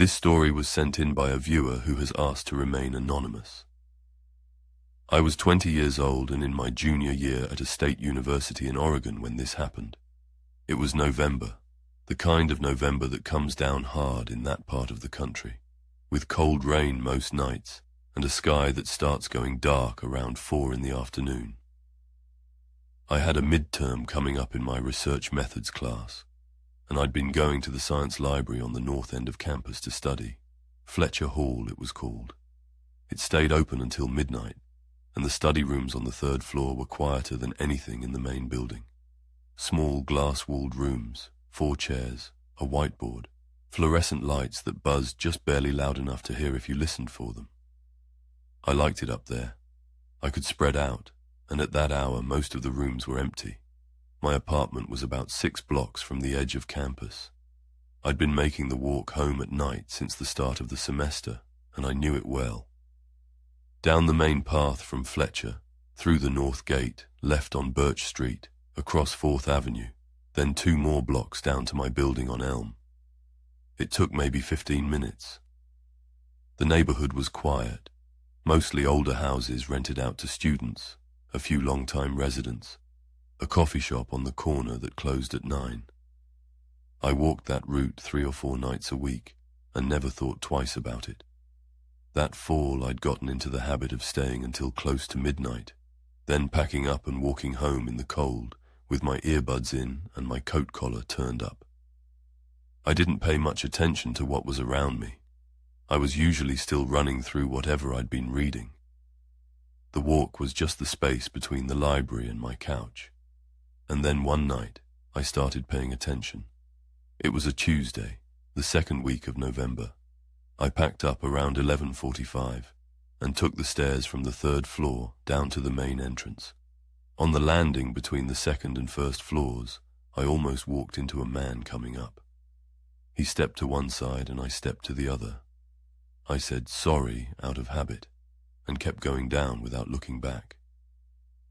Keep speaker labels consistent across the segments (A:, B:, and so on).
A: This story was sent in by a viewer who has asked to remain anonymous. I was 20 years old and in my junior year at a state university in Oregon when this happened. It was November, the kind of November that comes down hard in that part of the country, with cold rain most nights and a sky that starts going dark around 4 in the afternoon. I had a midterm coming up in my research methods class, and I'd been going to the science library on the north end of campus to study. Fletcher Hall, it was called. It stayed open until midnight, and the study rooms on the 3rd floor were quieter than anything in the main building. Small glass-walled rooms, 4 chairs, a whiteboard, fluorescent lights that buzzed just barely loud enough to hear if you listened for them. I liked it up there. I could spread out, and at that hour most of the rooms were empty. My apartment was about 6 blocks from the edge of campus. I'd been making the walk home at night since the start of the semester, and I knew it well. Down the main path from Fletcher, through the North Gate, left on Birch Street, across 4th Avenue, then 2 more blocks down to my building on Elm. It took maybe 15 minutes. The neighborhood was quiet, mostly older houses rented out to students, a few long-time residents, a coffee shop on the corner that closed at 9. I walked that route 3 or 4 nights a week and never thought twice about it. That fall I'd gotten into the habit of staying until close to midnight, then packing up and walking home in the cold with my earbuds in and my coat collar turned up. I didn't pay much attention to what was around me. I was usually still running through whatever I'd been reading. The walk was just the space between the library and my couch. And then one night, I started paying attention. It was a Tuesday, the 2nd week of November. I packed up around 11:45 and took the stairs from the 3rd floor down to the main entrance. On the landing between the 2nd and 1st floors, I almost walked into a man coming up. He stepped to one side and I stepped to the other. I said sorry out of habit and kept going down without looking back.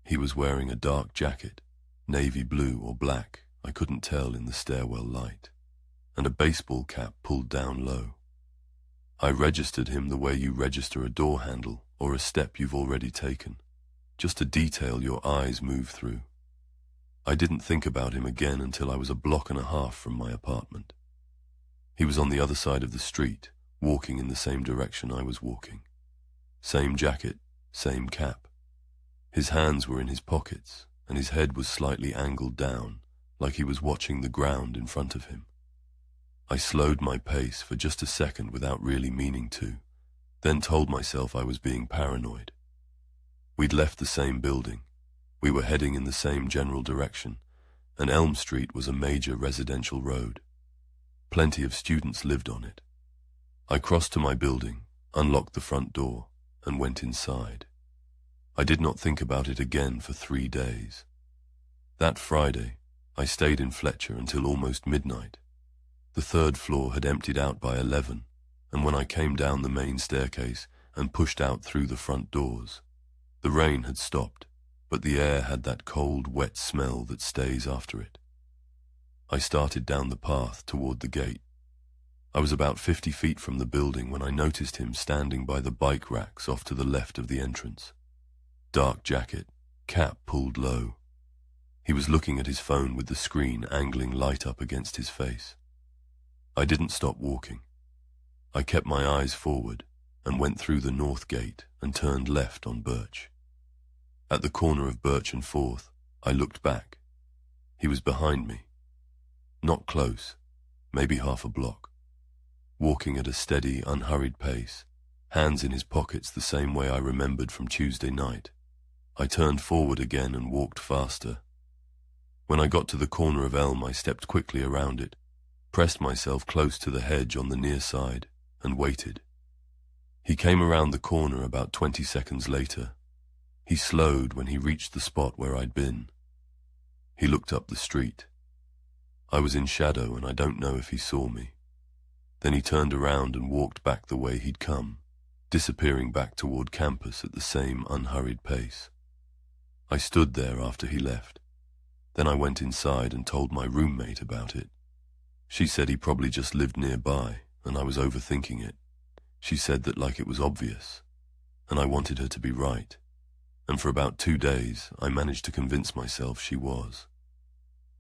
A: He was wearing a dark jacket, navy blue or black, I couldn't tell in the stairwell light, and a baseball cap pulled down low. I registered him the way you register a door handle or a step you've already taken, just a detail your eyes move through. I didn't think about him again until I was a block and a half from my apartment. He was on the other side of the street, walking in the same direction I was walking. Same jacket, same cap. His hands were in his pockets, and his head was slightly angled down, like he was watching the ground in front of him. I slowed my pace for just a second without really meaning to, then told myself I was being paranoid. We'd left the same building. We were heading in the same general direction, and Elm Street was a major residential road. Plenty of students lived on it. I crossed to my building, unlocked the front door, and went inside. I did not think about it again for 3 days. That Friday, I stayed in Fletcher until almost midnight. The 3rd floor had emptied out by 11, and when I came down the main staircase and pushed out through the front doors, the rain had stopped, but the air had that cold, wet smell that stays after it. I started down the path toward the gate. I was about 50 feet from the building when I noticed him standing by the bike racks off to the left of the entrance. Dark jacket, cap pulled low. He was looking at his phone with the screen angling light up against his face. I didn't stop walking. I kept my eyes forward and went through the north gate and turned left on Birch. At the corner of Birch and 4th, I looked back. He was behind me. Not close, maybe half a block. Walking at a steady, unhurried pace, hands in his pockets the same way I remembered from Tuesday night. I turned forward again and walked faster. When I got to the corner of Elm, I stepped quickly around it, pressed myself close to the hedge on the near side, and waited. He came around the corner about 20 seconds later. He slowed when he reached the spot where I'd been. He looked up the street. I was in shadow and I don't know if he saw me. Then he turned around and walked back the way he'd come, disappearing back toward campus at the same unhurried pace. I stood there after he left. Then I went inside and told my roommate about it. She said he probably just lived nearby and I was overthinking it. She said that like it was obvious, and I wanted her to be right. And for about 2 days, I managed to convince myself she was.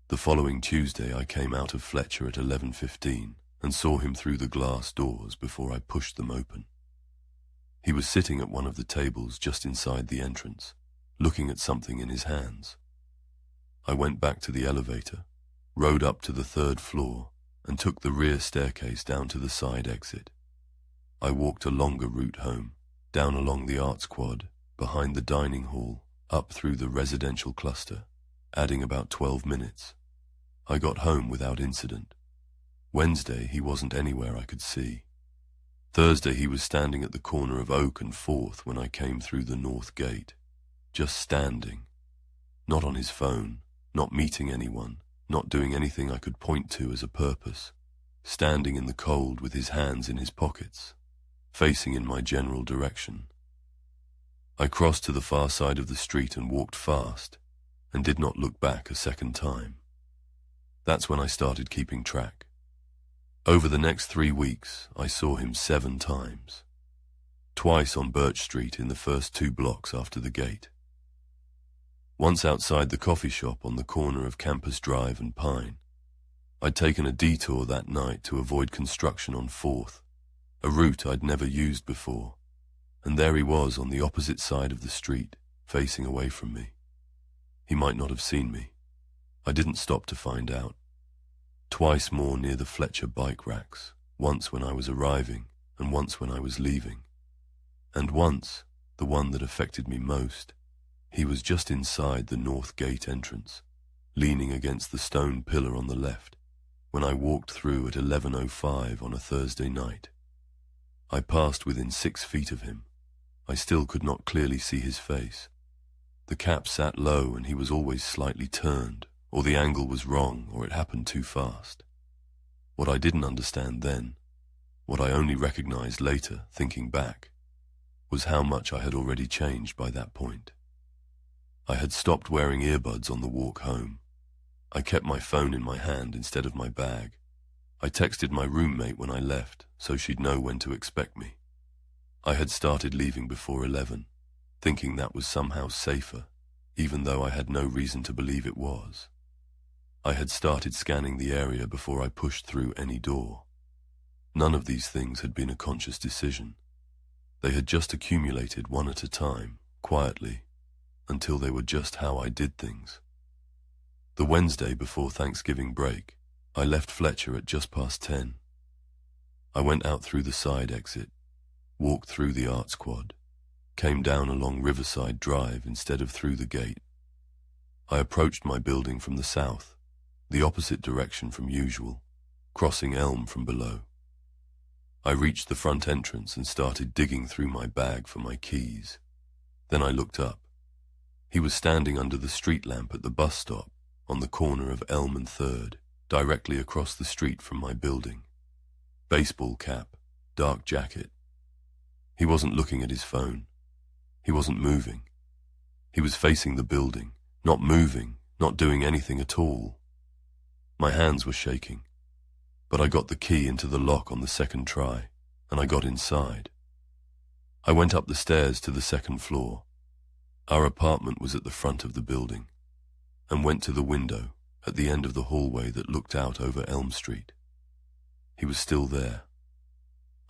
A: The following Tuesday, I came out of Fletcher at 11:15 and saw him through the glass doors before I pushed them open. He was sitting at one of the tables just inside the entrance, looking at something in his hands. I went back to the elevator, rode up to the 3rd floor, and took the rear staircase down to the side exit. I walked a longer route home, down along the Arts Quad, behind the dining hall, up through the residential cluster, adding about 12 minutes. I got home without incident. Wednesday, he wasn't anywhere I could see. Thursday, he was standing at the corner of Oak and 4th when I came through the north gate. Just standing. Not on his phone, not meeting anyone, not doing anything I could point to as a purpose. Standing in the cold with his hands in his pockets, facing in my general direction. I crossed to the far side of the street and walked fast, and did not look back a second time. That's when I started keeping track. Over the next 3 weeks, I saw him 7 times. Twice on Birch Street in the first 2 blocks after the gate. Once outside the coffee shop on the corner of Campus Drive and Pine. I'd taken a detour that night to avoid construction on 4th, a route I'd never used before, and there he was on the opposite side of the street, facing away from me. He might not have seen me. I didn't stop to find out. Twice more near the Fletcher bike racks, once when I was arriving and once when I was leaving. And once, the one that affected me most, he was just inside the north gate entrance, leaning against the stone pillar on the left, when I walked through at 11:05 on a Thursday night. I passed within 6 feet of him. I still could not clearly see his face. The cap sat low and he was always slightly turned, or the angle was wrong, or it happened too fast. What I didn't understand then, what I only recognized later, thinking back, was how much I had already changed by that point. I had stopped wearing earbuds on the walk home. I kept my phone in my hand instead of my bag. I texted my roommate when I left, so she'd know when to expect me. I had started leaving before 11, thinking that was somehow safer, even though I had no reason to believe it was. I had started scanning the area before I pushed through any door. None of these things had been a conscious decision. They had just accumulated one at a time, quietly, until they were just how I did things. The Wednesday before Thanksgiving break, I left Fletcher at just past 10. I went out through the side exit, walked through the Arts Quad, came down along Riverside Drive instead of through the gate. I approached my building from the south, the opposite direction from usual, crossing Elm from below. I reached the front entrance and started digging through my bag for my keys. Then I looked up. He was standing under the street lamp at the bus stop on the corner of Elm and 3rd, directly across the street from my building. Baseball cap, dark jacket. He wasn't looking at his phone. He wasn't moving. He was facing the building, not moving, not doing anything at all. My hands were shaking, but I got the key into the lock on the second try, and I got inside. I went up the stairs to the 2nd floor. Our apartment was at the front of the building, and went to the window at the end of the hallway that looked out over Elm Street. He was still there.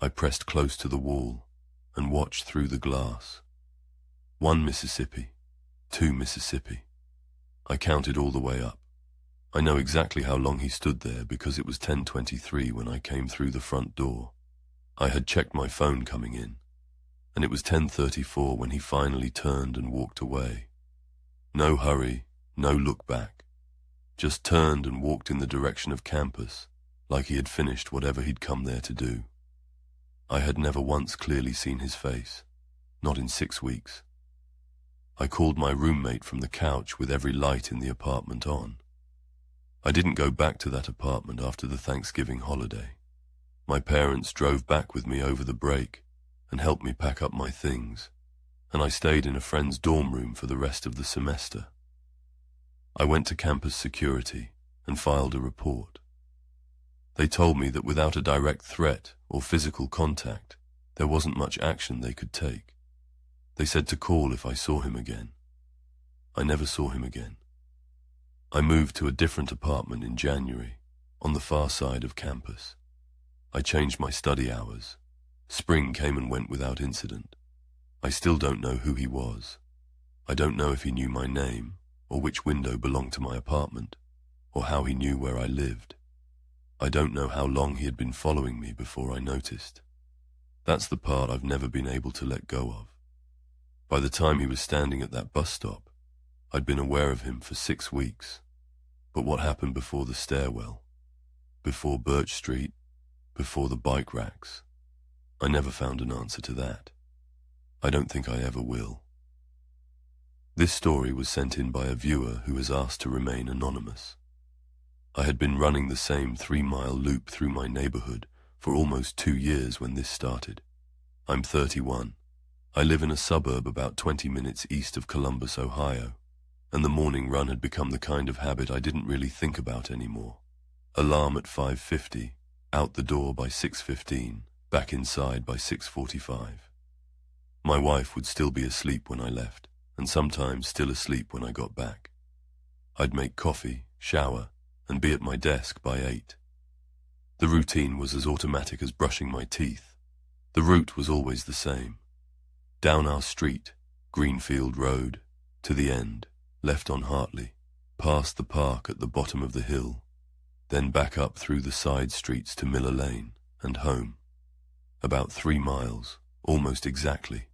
A: I pressed close to the wall and watched through the glass. 1 Mississippi, 2 Mississippi. I counted all the way up. I know exactly how long he stood there because it was 10:23 when I came through the front door. I had checked my phone coming in, and it was 10:34 when he finally turned and walked away. No hurry, no look back. Just turned and walked in the direction of campus, like he had finished whatever he'd come there to do. I had never once clearly seen his face, not in 6 weeks. I called my roommate from the couch with every light in the apartment on. I didn't go back to that apartment after the Thanksgiving holiday. My parents drove back with me over the break and helped me pack up my things, and I stayed in a friend's dorm room for the rest of the semester. I went to campus security and filed a report. They told me that without a direct threat or physical contact, there wasn't much action they could take. They said to call if I saw him again. I never saw him again. I moved to a different apartment in January, on the far side of campus. I changed my study hours. Spring came and went without incident. I still don't know who he was. I don't know if he knew my name, or which window belonged to my apartment, or how he knew where I lived. I don't know how long he had been following me before I noticed. That's the part I've never been able to let go of. By the time he was standing at that bus stop, I'd been aware of him for 6 weeks. But what happened before the stairwell, before Birch Street, before the bike racks? I never found an answer to that. I don't think I ever will. This story was sent in by a viewer who has asked to remain anonymous. I had been running the same 3-mile loop through my neighborhood for almost 2 years when this started. I'm 31. I live in a suburb about 20 minutes east of Columbus, Ohio, and the morning run had become the kind of habit I didn't really think about anymore. Alarm at 5:50, out the door by 6:15, back inside by 6:45. My wife would still be asleep when I left, and sometimes still asleep when I got back. I'd make coffee, shower, and be at my desk by 8. The routine was as automatic as brushing my teeth. The route was always the same. Down our street, Greenfield Road, to the end, left on Hartley, past the park at the bottom of the hill, then back up through the side streets to Miller Lane and home. About 3 miles, almost exactly.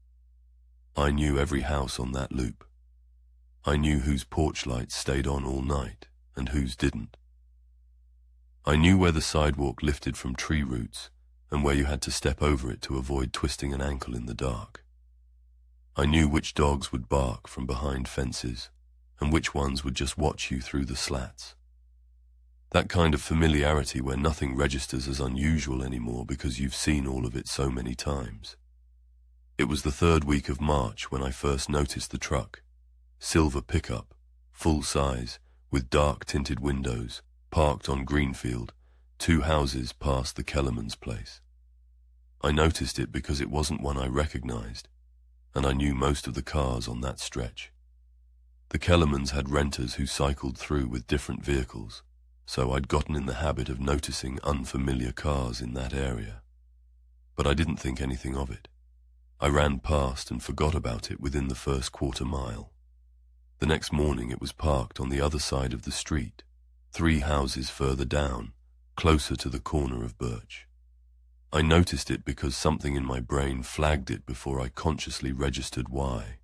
A: I knew every house on that loop. I knew whose porch lights stayed on all night and whose didn't. I knew where the sidewalk lifted from tree roots and where you had to step over it to avoid twisting an ankle in the dark. I knew which dogs would bark from behind fences and which ones would just watch you through the slats. That kind of familiarity where nothing registers as unusual anymore because you've seen all of it so many times. It was the 3rd week of March when I first noticed the truck. Silver pickup, full size, with dark tinted windows, parked on Greenfield, 2 houses past the Kellerman's place. I noticed it because it wasn't one I recognized, and I knew most of the cars on that stretch. The Kellermans had renters who cycled through with different vehicles, so I'd gotten in the habit of noticing unfamiliar cars in that area. But I didn't think anything of it. I ran past and forgot about it within the first quarter-mile. The next morning it was parked on the other side of the street, 3 houses further down, closer to the corner of Birch. I noticed it because something in my brain flagged it before I consciously registered why.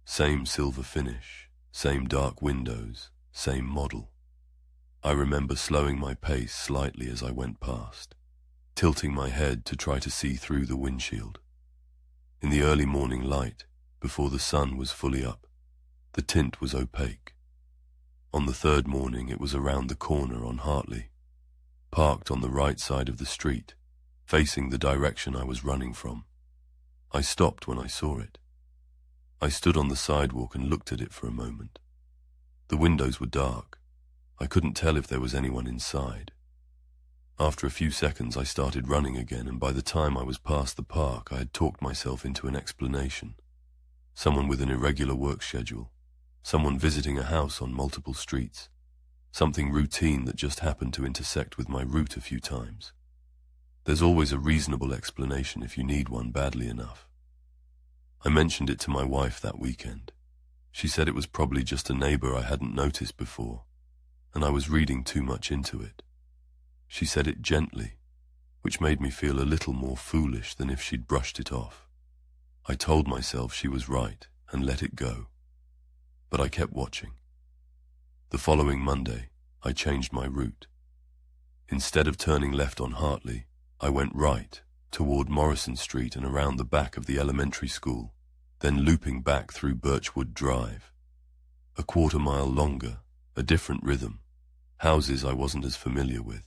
A: Same silver finish, same dark windows, same model. I remember slowing my pace slightly as I went past, tilting my head to try to see through the windshield. In the early morning light, before the sun was fully up, the tint was opaque. On the 3rd morning it was around the corner on Hartley, parked on the right side of the street, facing the direction I was running from. I stopped when I saw it. I stood on the sidewalk and looked at it for a moment. The windows were dark. I couldn't tell if there was anyone inside. After a few seconds I started running again, and by the time I was past the park I had talked myself into an explanation. Someone with an irregular work schedule. Someone visiting a house on multiple streets. Something routine that just happened to intersect with my route a few times. There's always a reasonable explanation if you need one badly enough. I mentioned it to my wife that weekend. She said it was probably just a neighbor I hadn't noticed before, and I was reading too much into it. She said it gently, which made me feel a little more foolish than if she'd brushed it off. I told myself she was right and let it go. But I kept watching. The following Monday, I changed my route. Instead of turning left on Hartley, I went right toward Morrison Street and around the back of the elementary school, then looping back through Birchwood Drive. A quarter-mile longer, a different rhythm, houses I wasn't as familiar with.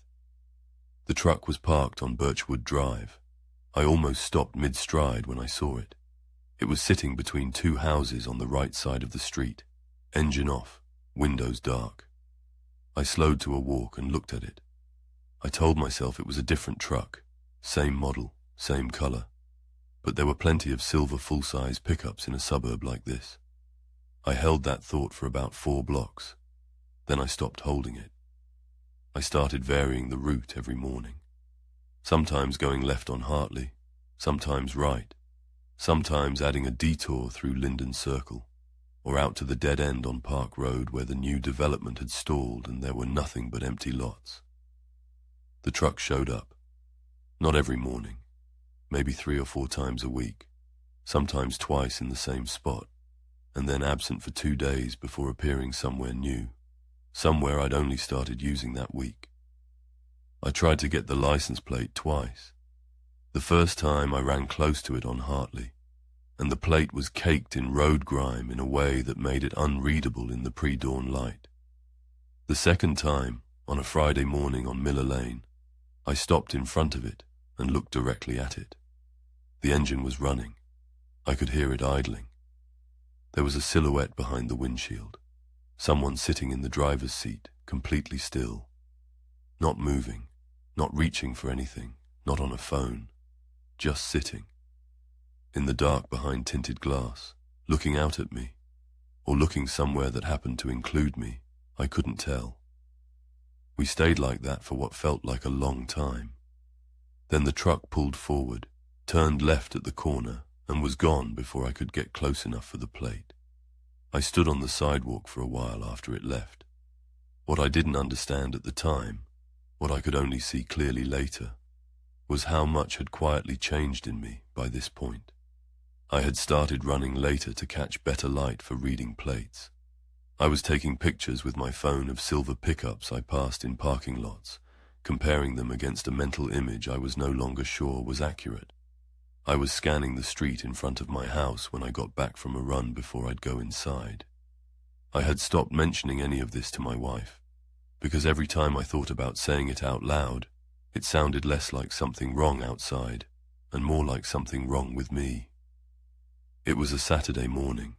A: The truck was parked on Birchwood Drive. I almost stopped mid-stride when I saw it. It was sitting between 2 houses on the right side of the street, engine off, windows dark. I slowed to a walk and looked at it. I told myself it was a different truck, same model, same color, but there were plenty of silver full-size pickups in a suburb like this. I held that thought for about 4 blocks. Then I stopped holding it. I started varying the route every morning. Sometimes going left on Hartley, sometimes right, sometimes adding a detour through Linden Circle, or out to the dead end on Park Road where the new development had stalled and there were nothing but empty lots. The truck showed up. Not every morning, maybe 3 or 4 times a week, sometimes twice in the same spot, and then absent for 2 days before appearing somewhere new, somewhere I'd only started using that week. I tried to get the license plate twice. The first time I ran close to it on Hartley, and the plate was caked in road grime in a way that made it unreadable in the pre-dawn light. The second time, on a Friday morning on Miller Lane, I stopped in front of it and looked directly at it. The engine was running. I could hear it idling. There was a silhouette behind the windshield, someone sitting in the driver's seat, completely still, not moving, not reaching for anything, not on a phone, just sitting. In the dark behind tinted glass, looking out at me, or looking somewhere that happened to include me, I couldn't tell. We stayed like that for what felt like a long time. Then the truck pulled forward, turned left at the corner, and was gone before I could get close enough for the plate. I stood on the sidewalk for a while after it left. What I didn't understand at the time, what I could only see clearly later, was how much had quietly changed in me by this point. I had started running later to catch better light for reading plates. I was taking pictures with my phone of silver pickups I passed in parking lots, comparing them against a mental image I was no longer sure was accurate. I was scanning the street in front of my house when I got back from a run before I'd go inside. I had stopped mentioning any of this to my wife, because every time I thought about saying it out loud, it sounded less like something wrong outside and more like something wrong with me. It was a Saturday morning,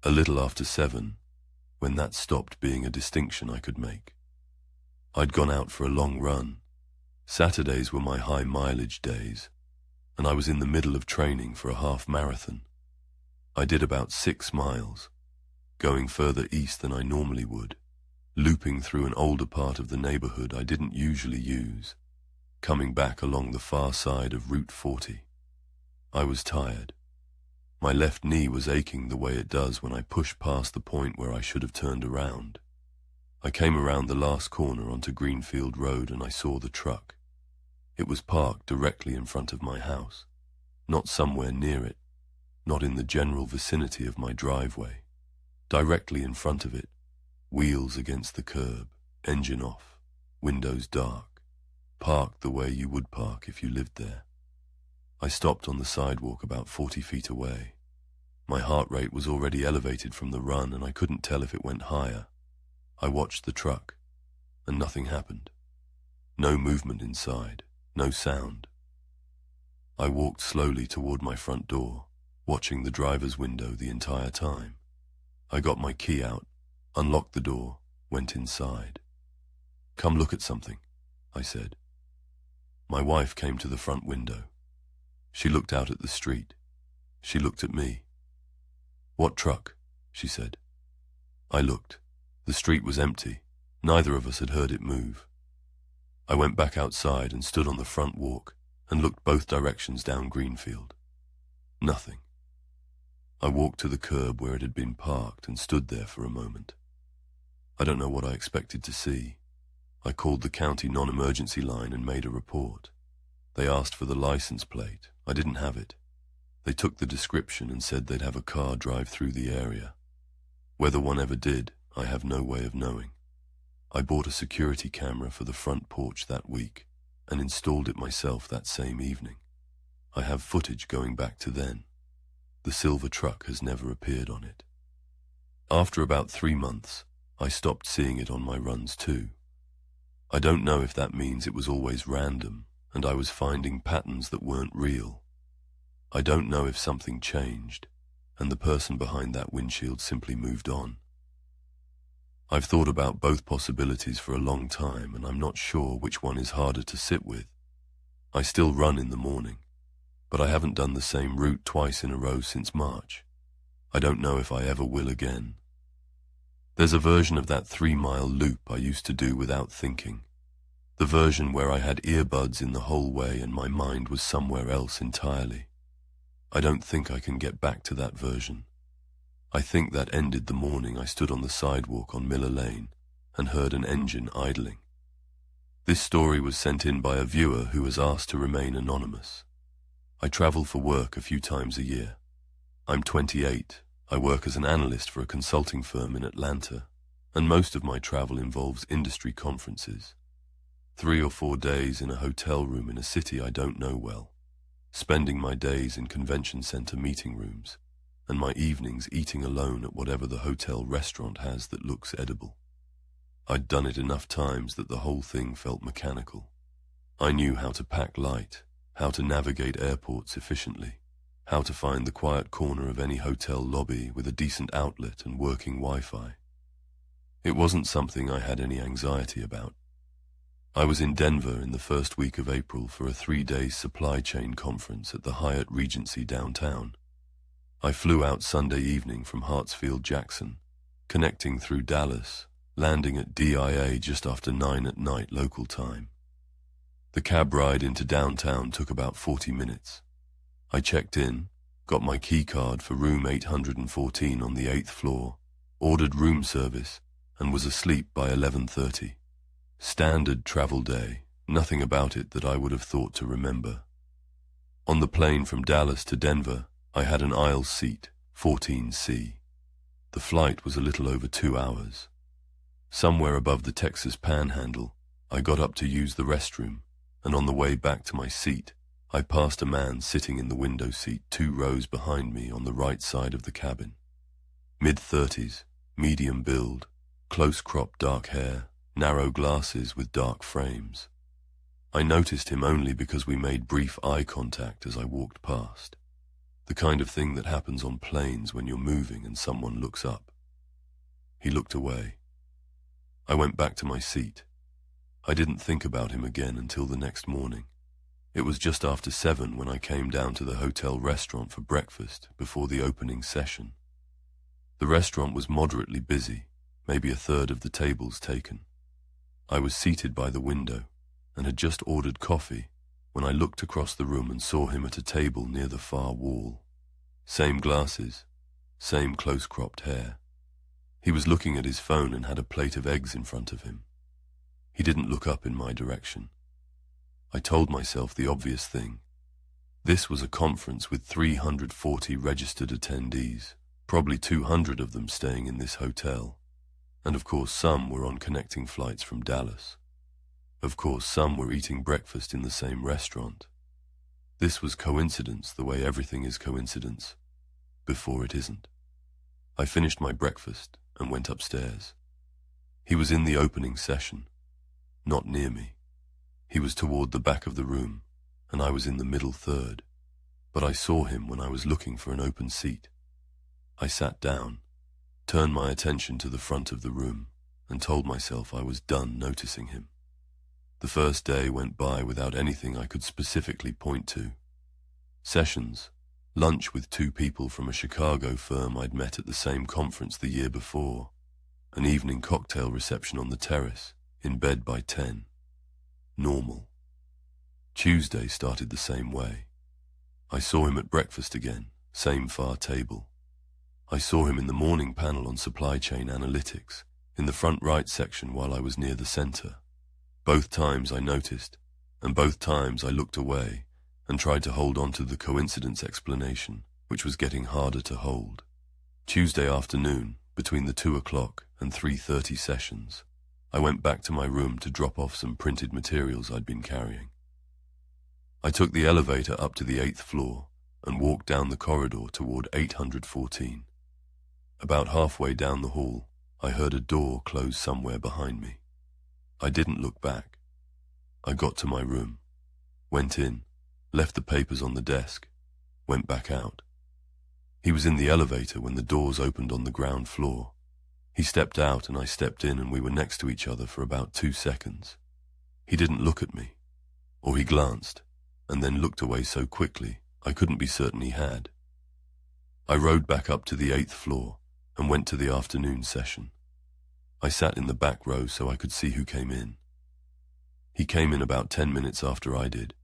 A: a little after 7, when that stopped being a distinction I could make. I'd gone out for a long run. Saturdays were my high mileage days, and I was in the middle of training for a half marathon. I did about 6 miles, going further east than I normally would, looping through an older part of the neighborhood I didn't usually use, coming back along the far side of Route 40. I was tired. My left knee was aching the way it does when I push past the point where I should have turned around. I came around the last corner onto Greenfield Road and I saw the truck. It was parked directly in front of my house, not somewhere near it, not in the general vicinity of my driveway. Directly in front of it, wheels against the curb, engine off, windows dark, parked the way you would park if you lived there. I stopped on the sidewalk about 40 feet away. My heart rate was already elevated from the run and I couldn't tell if it went higher. I watched the truck, and nothing happened. No movement inside. No sound. I walked slowly toward my front door, watching the driver's window the entire time. I got my key out, unlocked the door, went inside. "Come look at something," I said. My wife came to the front window. She looked out at the street. She looked at me. "What truck?" she said. I looked. The street was empty. Neither of us had heard it move. I went back outside and stood on the front walk and looked both directions down Greenfield. Nothing. I walked to the curb where it had been parked and stood there for a moment. I don't know what I expected to see. I called the county non-emergency line and made a report. They asked for the license plate. I didn't have it. They took the description and said they'd have a car drive through the area. Whether one ever did, I have no way of knowing. I bought a security camera for the front porch that week and installed it myself that same evening. I have footage going back to then. The silver truck has never appeared on it. After about 3 months, I stopped seeing it on my runs too. I don't know if that means it was always random and I was finding patterns that weren't real. I don't know if something changed and the person behind that windshield simply moved on. I've thought about both possibilities for a long time and I'm not sure which one is harder to sit with. I still run in the morning, but I haven't done the same route twice in a row since March. I don't know if I ever will again. There's a version of that 3-mile loop I used to do without thinking. The version where I had earbuds in the whole way and my mind was somewhere else entirely. I don't think I can get back to that version. I think that ended the morning I stood on the sidewalk on Miller Lane and heard an engine idling. This story was sent in by a viewer who has asked to remain anonymous. I travel for work a few times a year. I'm 28. I work as an analyst for a consulting firm in Atlanta, and most of my travel involves industry conferences. 3 or 4 days in a hotel room in a city I don't know well, spending my days in convention center meeting rooms, and my evenings eating alone at whatever the hotel restaurant has that looks edible. I'd done it enough times that the whole thing felt mechanical. I knew how to pack light, how to navigate airports efficiently, how to find the quiet corner of any hotel lobby with a decent outlet and working Wi-Fi. It wasn't something I had any anxiety about. I was in Denver in the first week of April for a 3-day supply chain conference at the Hyatt Regency downtown. I flew out Sunday evening from Hartsfield-Jackson, connecting through Dallas, landing at DIA just after 9 at night local time. The cab ride into downtown took about 40 minutes. I checked in, got my key card for room 814 on the 8th floor, ordered room service, and was asleep by 11:30. Standard travel day, nothing about it that I would have thought to remember. On the plane from Dallas to Denver, I had an aisle seat, 14C. The flight was a little over 2 hours. Somewhere above the Texas Panhandle, I got up to use the restroom, and on the way back to my seat, I passed a man sitting in the window seat 2 rows behind me on the right side of the cabin. Mid-30s, medium build, close-cropped dark hair, narrow glasses with dark frames. I noticed him only because we made brief eye contact as I walked past. The kind of thing that happens on planes when you're moving and someone looks up. He looked away. I went back to my seat. I didn't think about him again until the next morning. It was just after 7 when I came down to the hotel restaurant for breakfast before the opening session. The restaurant was moderately busy, maybe a third of the tables taken. I was seated by the window and had just ordered coffee when I looked across the room and saw him at a table near the far wall. Same glasses, same close-cropped hair. He was looking at his phone and had a plate of eggs in front of him. He didn't look up in my direction. I told myself the obvious thing. This was a conference with 340 registered attendees, probably 200 of them staying in this hotel. And of course some were on connecting flights from Dallas. Of course some were eating breakfast in the same restaurant. This was coincidence the way everything is coincidence, before it isn't. I finished my breakfast and went upstairs. He was in the opening session, not near me. He was toward the back of the room, and I was in the middle third, but I saw him when I was looking for an open seat. I sat down, turned my attention to the front of the room, and told myself I was done noticing him. The first day went by without anything I could specifically point to. Sessions, lunch with 2 people from a Chicago firm I'd met at the same conference the year before, an evening cocktail reception on the terrace, in bed by 10. Normal. Tuesday started the same way. I saw him at breakfast again, same far table. I saw him in the morning panel on supply chain analytics, in the front right section while I was near the center. Both times I noticed, and both times I looked away and tried to hold on to the coincidence explanation, which was getting harder to hold. Tuesday afternoon, between the 2 o'clock and 3:30 sessions, I went back to my room to drop off some printed materials I'd been carrying. I took the elevator up to the 8th floor and walked down the corridor toward 814. About halfway down the hall, I heard a door close somewhere behind me. I didn't look back. I got to my room, went in, left the papers on the desk, went back out. He was in the elevator when the doors opened on the ground floor. He stepped out and I stepped in and we were next to each other for about 2 seconds. He didn't look at me, or he glanced, and then looked away so quickly I couldn't be certain he had. I rode back up to the 8th floor and went to the afternoon session. I sat in the back row so I could see who came in. He came in about 10 minutes after I did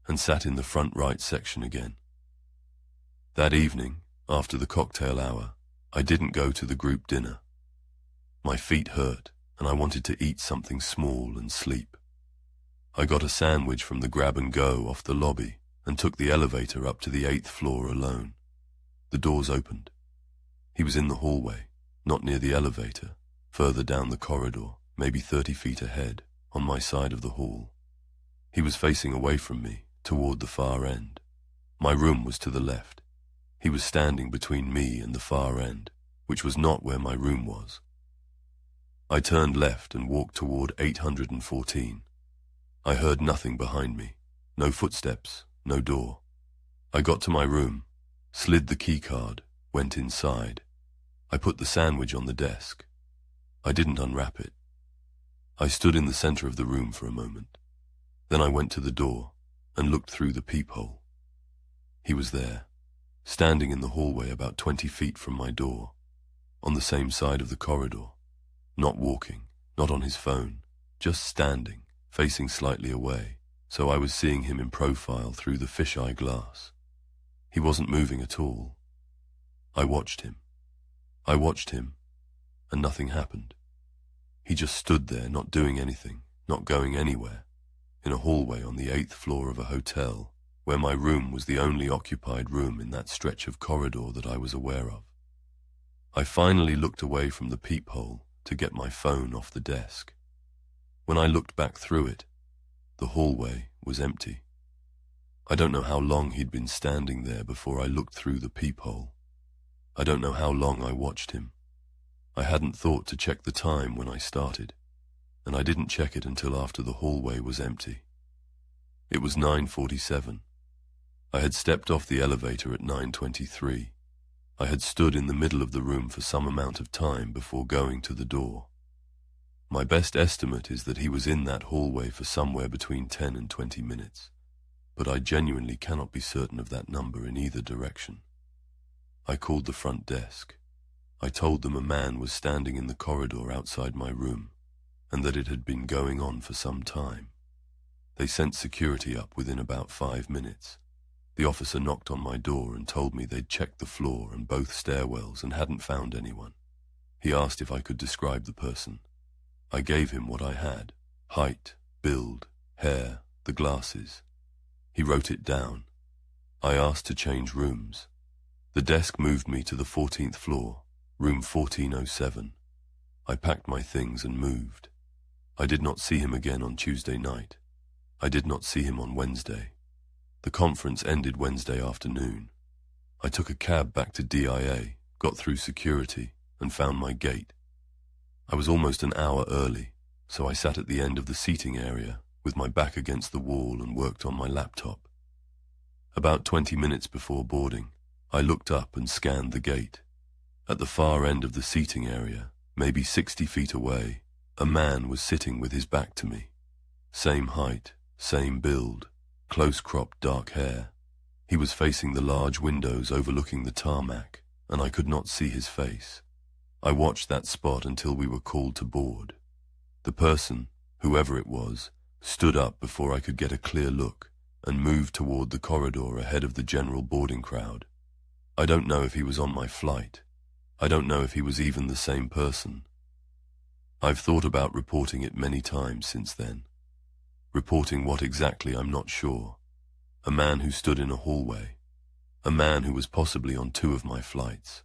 A: and sat in the front right section again. That evening, after the cocktail hour, I didn't go to the group dinner. My feet hurt and I wanted to eat something small and sleep. I got a sandwich from the grab-and-go off the lobby and took the elevator up to the 8th floor alone. The doors opened. He was in the hallway, not near the elevator, further down the corridor, maybe 30 feet ahead, on my side of the hall. He was facing away from me, toward the far end. My room was to the left. He was standing between me and the far end, which was not where my room was. I turned left and walked toward 814. I heard nothing behind me, no footsteps, no door. I got to my room, slid the key card, went inside. I put the sandwich on the desk. I didn't unwrap it. I stood in the center of the room for a moment. Then I went to the door and looked through the peephole. He was there, standing in the hallway about 20 feet from my door, on the same side of the corridor, not walking, not on his phone, just standing, facing slightly away, so I was seeing him in profile through the fisheye glass. He wasn't moving at all. I watched him, and nothing happened. He just stood there, not doing anything, not going anywhere, in a hallway on the 8th floor of a hotel, where my room was the only occupied room in that stretch of corridor that I was aware of. I finally looked away from the peephole to get my phone off the desk. When I looked back through it, the hallway was empty. I don't know how long he'd been standing there before I looked through the peephole. I don't know how long I watched him. I hadn't thought to check the time when I started, and I didn't check it until after the hallway was empty. It was 9:47. I had stepped off the elevator at 9:23. I had stood in the middle of the room for some amount of time before going to the door. My best estimate is that he was in that hallway for somewhere between 10 and 20 minutes, but I genuinely cannot be certain of that number in either direction. I called the front desk. I told them a man was standing in the corridor outside my room, and that it had been going on for some time. They sent security up within about 5 minutes. The officer knocked on my door and told me they'd checked the floor and both stairwells and hadn't found anyone. He asked if I could describe the person. I gave him what I had: height, build, hair, the glasses. He wrote it down. I asked to change rooms. The desk moved me to the 14th floor, room 1407. I packed my things and moved. I did not see him again on Tuesday night. I did not see him on Wednesday. The conference ended Wednesday afternoon. I took a cab back to DIA, got through security, and found my gate. I was almost an hour early, so I sat at the end of the seating area with my back against the wall and worked on my laptop. About 20 minutes before boarding, I looked up and scanned the gate. At the far end of the seating area, maybe 60 feet away, a man was sitting with his back to me. Same height, same build, close-cropped dark hair. He was facing the large windows overlooking the tarmac, and I could not see his face. I watched that spot until we were called to board. The person, whoever it was, stood up before I could get a clear look and moved toward the corridor ahead of the general boarding crowd. I don't know if he was on my flight. I don't know if he was even the same person. I've thought about reporting it many times since then. Reporting what exactly, I'm not sure. A man who stood in a hallway. A man who was possibly on 2 of my flights.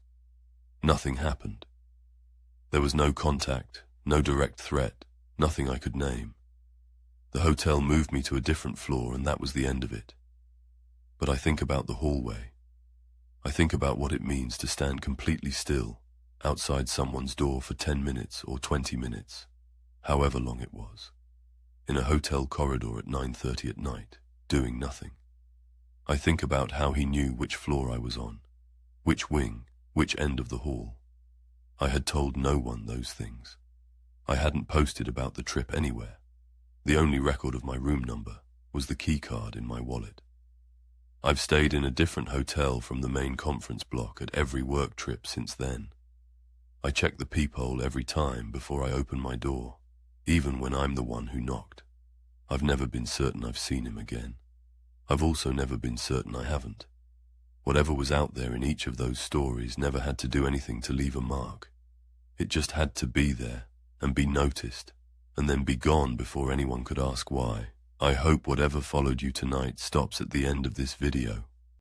A: Nothing happened. There was no contact, no direct threat, nothing I could name. The hotel moved me to a different floor and that was the end of it. But I think about the hallway. I think about what it means to stand completely still outside someone's door for 10 minutes or 20 minutes, however long it was, in a hotel corridor at 9:30 at night, doing nothing. I think about how he knew which floor I was on, which wing, which end of the hall. I had told no one those things. I hadn't posted about the trip anywhere. The only record of my room number was the key card in my wallet. I've stayed in a different hotel from the main conference block at every work trip since then. I check the peephole every time before I open my door, even when I'm the one who knocked. I've never been certain I've seen him again. I've also never been certain I haven't. Whatever was out there in each of those stories never had to do anything to leave a mark. It just had to be there and be noticed, and then be gone before anyone could ask why. I hope whatever followed you tonight stops at the end of this video.